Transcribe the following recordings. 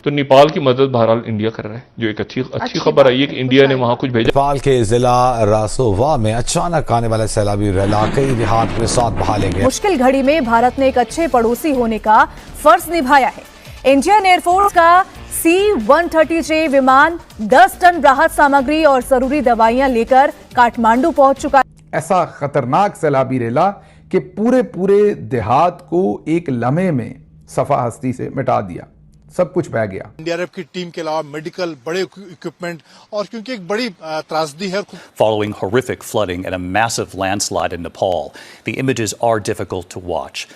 तो नेपाल की मदद बहरहाल इंडिया कर रहा है, जो एक अच्छी खबर आई है कि इंडिया ने वहां कुछ भेजा। नेपाल के जिला रासोवा में अचानक आने वाले सैलाबी रैला कई देहात के साथ बहा ले गए। मुश्किल घड़ी में भारत ने एक अच्छे पड़ोसी होने का फर्ज निभाया है। इंडियन एयरफोर्स का C-130J विमान 10 टन राहत सामग्री और जरूरी दवाइयां लेकर काठमांडू पहुंच चुका है। ऐसा खतरनाक सैलाबी रेला कि पूरे देहात को एक लम्हे में सफा हस्ती से मिटा दिया, सब कुछ बह गया। एनडीआरएफ की टीम के अलावा मेडिकल बड़े इक्विपमेंट, और क्योंकि एक बड़ी त्रासदी है। Following horrific flooding and a massive landslide in Nepal, the images are difficult to watch.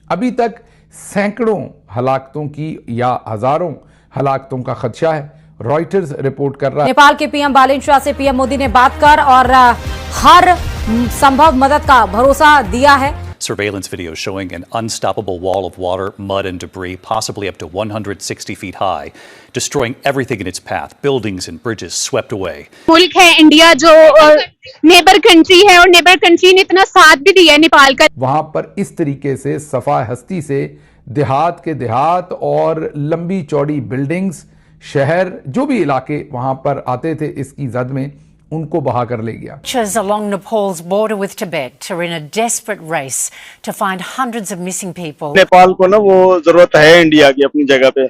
अभी तक सैकड़ों हलाकतों की या हजारों हलाकतों का खदशा है, रॉयटर्स रिपोर्ट कर रहा है। नेपाल के पीएम बालेन शाह से पीएम मोदी ने बात कर और हर संभव मदद का भरोसा दिया है। Surveillance videos showing an unstoppable wall of water, mud and debris, possibly up to 160 feet high, destroying everything in its path. Buildings and bridges swept away. मुल्क है इंडिया जो नेबर कंट्री है, और नेबर कंट्री ने इतना साथ भी दिया नेपाल का। वहां पर इस तरीके से सफा हस्ती से देहात के देहात और लंबी चौड़ी बिल्डिंग्स, शहर, जो भी इलाके वहां पर आते थे इसकी जद में, उनको बहा कर ले गया। Along Nepal's border with Tibet are in a desperate race to find hundreds of missing people. Nepal को ना वो जरूरत है इंडिया की अपनी जगह पे।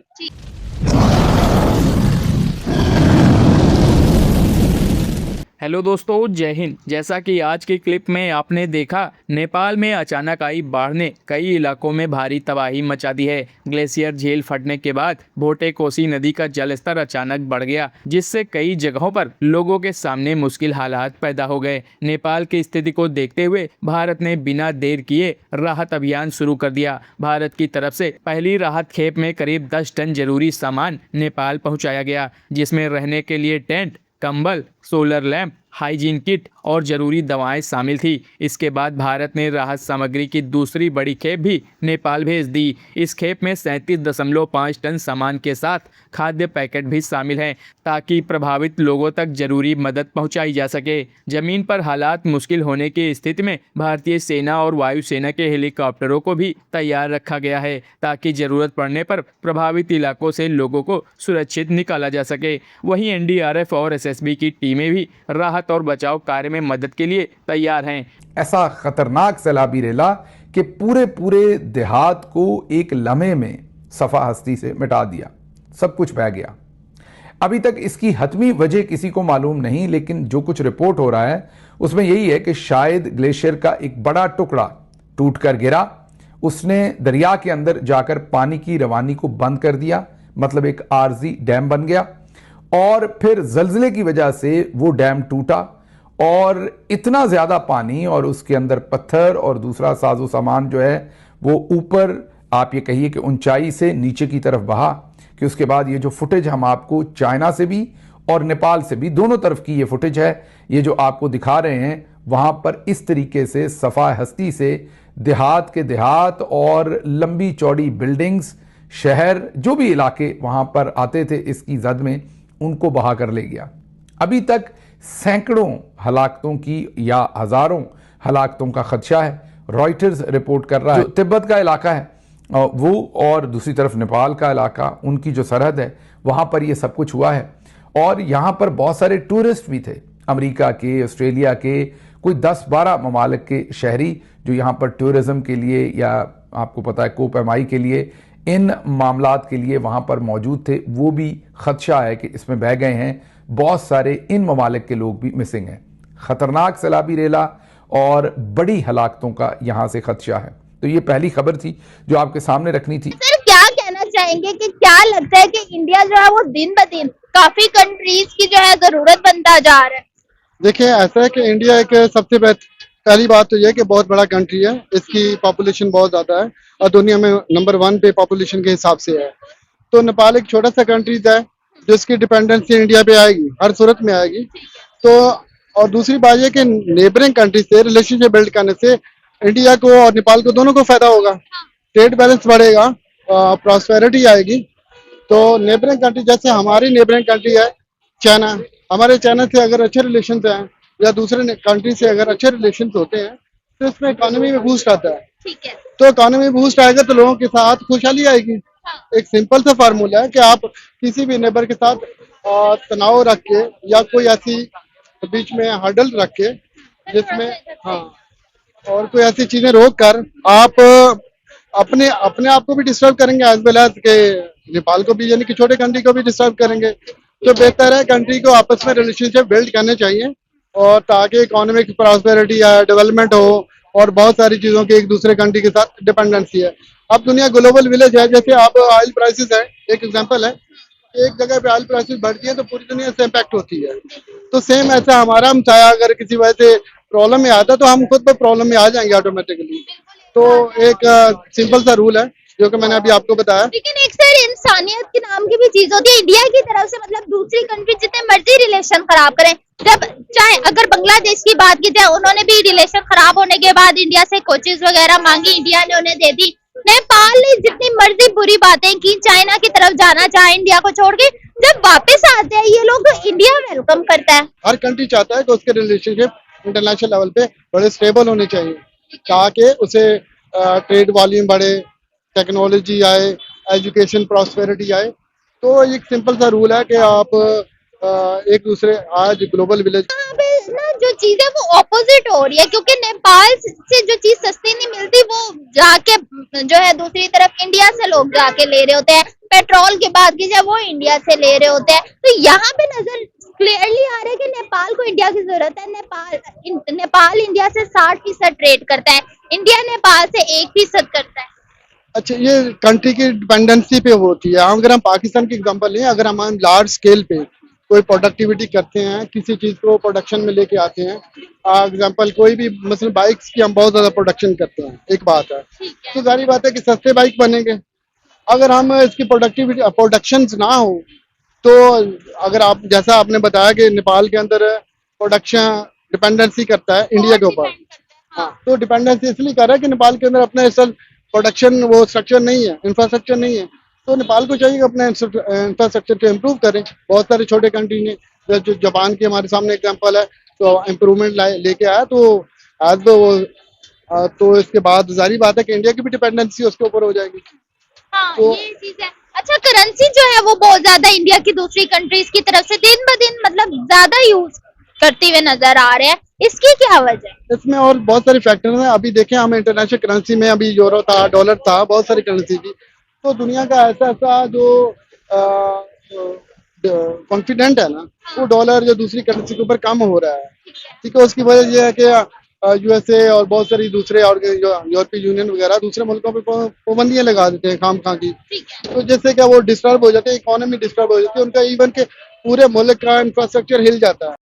हेलो दोस्तों, जय हिंद। जैसा कि आज की क्लिप में आपने देखा, नेपाल में अचानक आई बाढ़ ने कई इलाकों में भारी तबाही मचा दी है। ग्लेशियर झील फटने के बाद भोटे कोसी नदी का जलस्तर अचानक बढ़ गया, जिससे कई जगहों पर लोगों के सामने मुश्किल हालात पैदा हो गए। नेपाल की स्थिति को देखते हुए भारत ने बिना देर किए राहत अभियान शुरू कर दिया। भारत की तरफ से पहली राहत खेप में करीब 10 टन जरूरी सामान नेपाल पहुँचाया गया, जिसमें रहने के लिए टेंट, कंबल, सोलर लैंप, हाइजीन किट और जरूरी दवाएं शामिल थी। इसके बाद भारत ने राहत सामग्री की दूसरी बड़ी खेप भी नेपाल भेज दी। इस खेप में 37.5 टन सामान के साथ खाद्य पैकेट भी शामिल हैं, ताकि प्रभावित लोगों तक जरूरी मदद पहुंचाई जा सके। जमीन पर हालात मुश्किल होने की स्थिति में भारतीय सेना और वायुसेना के हेलीकॉप्टरों को भी तैयार रखा गया है, ताकि जरूरत पड़ने पर प्रभावित इलाकों से लोगों को सुरक्षित निकाला जा सके। वहीं एनडीआरएफ और एसएसबी की टीमें भी राहत और बचाव कार्य में मदद के लिए तैयार हैं। ऐसा खतरनाक सैलाबी रेला कि पूरे देहात को एक लम्हे में सफा हस्ती से मिटा दिया, सब कुछ बह गया। अभी तक इसकी हतमी वजह किसी को मालूम नहीं, लेकिन जो कुछ रिपोर्ट हो रहा है उसमें यही है कि शायद ग्लेशियर का एक बड़ा टुकड़ा टूटकर गिरा, उसने दरिया के अंदर जाकर पानी की रवानी को बंद कर दिया, मतलब एक आरजी डैम बन गया, और फिर जल्जले की वजह से वो डैम टूटा और इतना ज्यादा पानी और उसके अंदर पत्थर और दूसरा साजो सामान जो है वो ऊपर, आप ये कहिए कि ऊंचाई से नीचे की तरफ बहा, कि उसके बाद ये जो फुटेज हम आपको चाइना से भी और नेपाल से भी, दोनों तरफ की ये फुटेज है, ये जो आपको दिखा रहे हैं, वहां पर इस तरीके से सफा हस्ती से देहात के देहात और लंबी चौड़ी बिल्डिंग्स, शहर, जो भी इलाके वहां पर आते थे इसकी जद में, उनको बहा कर ले गया। अभी तक सैकड़ों हलाकतों की या हजारों हलाकतों का खदशा है, रॉयटर्स रिपोर्ट कर रहा है। जो तिब्बत का इलाका है वो, और दूसरी तरफ नेपाल का इलाका, उनकी जो सरहद है वहां पर ये सब कुछ हुआ है। और यहां पर बहुत सारे टूरिस्ट भी थे, अमेरिका के, ऑस्ट्रेलिया के, कोई 10-12 ममालिक के शहरी जो यहां पर टूरिज्म के लिए या आपको पता है कोपैमाई के लिए, इन मामलात के लिए वहां पर मौजूद थे। वो भी खदशा है कि इसमें बह गए हैं। बहुत सारे इन ममालिक के लोग भी मिसिंग हैं। खतरनाक सैलाबी रेला और बड़ी हलाकतों का यहां से खदशा है। तो ये पहली खबर थी जो आपके सामने रखनी थी। सर, क्या कहना चाहेंगे कि क्या लगता है कि इंडिया जो है वो दिन ब दिन काफी कंट्रीज की जो है जरूरत बनता जा रहा है? देखिए, ऐसा है कि इंडिया एक सबसे पहली बात तो यह कि बहुत बड़ा कंट्री है, इसकी पॉपुलेशन बहुत ज्यादा है और दुनिया में नंबर 1 पे पॉपुलेशन के हिसाब से है। तो नेपाल एक छोटा सा कंट्रीज है जिसकी डिपेंडेंसी इंडिया पे आएगी, हर सूरत में आएगी। तो और दूसरी बात यह कि नेबरिंग कंट्री से रिलेशनशिप बिल्ड करने से इंडिया को और नेपाल को दोनों को फायदा होगा, ट्रेड बैलेंस बढ़ेगा, प्रॉस्पेरिटी आएगी। तो नेबरिंग कंट्री, जैसे हमारी नेबरिंग कंट्री है चाइना, हमारे चाइना से अगर अच्छे रिलेशन हैं या दूसरे कंट्री से अगर अच्छे रिलेशन होते हैं तो इसमें इकोनॉमी में बूस्ट आता है। ठीक है। तो इकोनॉमी बूस्ट आएगा तो लोगों के साथ खुशहाली आएगी। एक सिंपल सा फार्मूला है कि आप किसी भी नेबर के साथ तनाव रख के या कोई ऐसी बीच में हर्डल रख के जिसमें हाँ और कोई ऐसी चीजें रोक कर आप अपने आप को भी डिस्टर्ब करेंगे एज वेल एज के नेपाल को भी, यानी कि छोटे कंट्री को भी डिस्टर्ब करेंगे। तो बेहतर है कंट्री को आपस में रिलेशनशिप बिल्ड करने चाहिए और ताकि इकोनॉमिक प्रॉस्पेरिटी या डेवलपमेंट हो और बहुत सारी चीजों की एक दूसरे कंट्री के साथ डिपेंडेंसी है। अब दुनिया ग्लोबल विलेज है, जैसे आप ऑयल प्राइसेस है एक एग्जांपल है, एक जगह पे ऑयल प्राइसेस बढ़ती है तो पूरी दुनिया से इम्पैक्ट होती है। तो सेम ऐसा हमारा हम चाहे अगर किसी वजह से प्रॉब्लम में आता तो हम खुद पर प्रॉब्लम में आ जाएंगे ऑटोमेटिकली। तो एक सिंपल सा रूल है जो कि मैंने अभी आपको बताया। लेकिन एक सर इंसानियत के नाम की भी चीज होती है, इंडिया की तरफ से मतलब दूसरी कंट्री जितने मर्जी रिलेशन खराब करें, जब चाहे अगर बांग्लादेश की बात की जाए उन्होंने भी रिलेशन खराब होने के बाद इंडिया से कोचेस वगैरह मांगी, इंडिया ने उन्हें दे दी। नेपाल ने जितनी मर्जी बुरी बातें की, चाइना की तरफ जाना चाहे इंडिया को छोड़ के, जब वापस आते हैं ये लोग इंडिया वेलकम करता है। हर कंट्री चाहता है कि उसके रिलेशनशिप इंटरनेशनल लेवल पे बड़े स्टेबल होने चाहिए ताकि उसे ट्रेड वॉल्यूम बढ़े, टेक्नोलॉजी आए, एजुकेशन प्रॉस्पेरिटी आए। तो एक सिंपल सा रूल है कि आप एक दूसरे आज ग्लोबल विलेज ना जो चीज है वो ऑपोजिट हो रही है, क्योंकि नेपाल से जो चीज सस्ती नहीं मिलती वो जाके जो है दूसरी तरफ इंडिया से लोग जाके ले रहे होते हैं। पेट्रोल की बात की जाए वो इंडिया से ले रहे होते हैं। तो यहाँ पे नजर क्लियरली आ रहा है कि नेपाल को इंडिया की जरूरत है। नेपाल इंडिया से 60% ट्रेड करता है, इंडिया नेपाल से 1% करता है। अच्छा, ये कंट्री की डिपेंडेंसी पे होती है। अगर हम पाकिस्तान की एग्जांपल लें, अगर हम लार्ज स्केल पे कोई प्रोडक्टिविटी करते हैं, किसी चीज को प्रोडक्शन में लेके आते हैं, एग्जांपल कोई भी मतलब बाइक्स की हम बहुत ज्यादा प्रोडक्शन करते हैं, एक बात है तो जारी बात है कि सस्ते बाइक बनेंगे। अगर हम इसकी प्रोडक्टिविटी प्रोडक्शन ना हो तो अगर आप जैसा आपने बताया कि नेपाल के अंदर प्रोडक्शन डिपेंडेंसी करता है इंडिया के ऊपर, हाँ तो डिपेंडेंसी इसलिए कर रहा है कि नेपाल के अंदर अपना प्रोडक्शन वो स्ट्रक्चर नहीं है, इंफ्रास्ट्रक्चर नहीं है। तो नेपाल को चाहिए अपने इंफ्रास्ट्रक्चर को इम्प्रूव करें। बहुत सारे छोटे कंट्री ने जो जापान की हमारे सामने एग्जांपल है तो इम्प्रूवमेंट लेके आया। तो आज तो इसके बाद जारी बात है कि इंडिया की भी डिपेंडेंसी उसके ऊपर हो जाएगी। हाँ, तो ये चीज है। अच्छा, करेंसी जो है वो बहुत ज्यादा इंडिया की दूसरी कंट्रीज की तरफ से दिन ब दिन मतलब ज्यादा यूज करते हुए नजर आ रहे हैं, इसकी क्या वजह है? इसमें और बहुत सारे फैक्टर हैं। अभी देखें हम इंटरनेशनल करेंसी में अभी यूरो था, डॉलर था, बहुत सारी करेंसी थी। तो दुनिया का ऐसा जो कॉन्फिडेंट है ना वो डॉलर या दूसरी करेंसी के ऊपर कम हो रहा है। ठीक है, उसकी वजह यह है कि यूएसए और बहुत सारी दूसरे और यूरोपीय यूनियन वगैरह दूसरे मुल्कों पे पाबंदियां लगा देते हैं खाम खा की। तो जैसे क्या वो डिस्टर्ब हो जाते हैं, इकोनॉमी डिस्टर्ब हो जाती है उनका, इवन के पूरे मुल्क का इंफ्रास्ट्रक्चर हिल जाता है।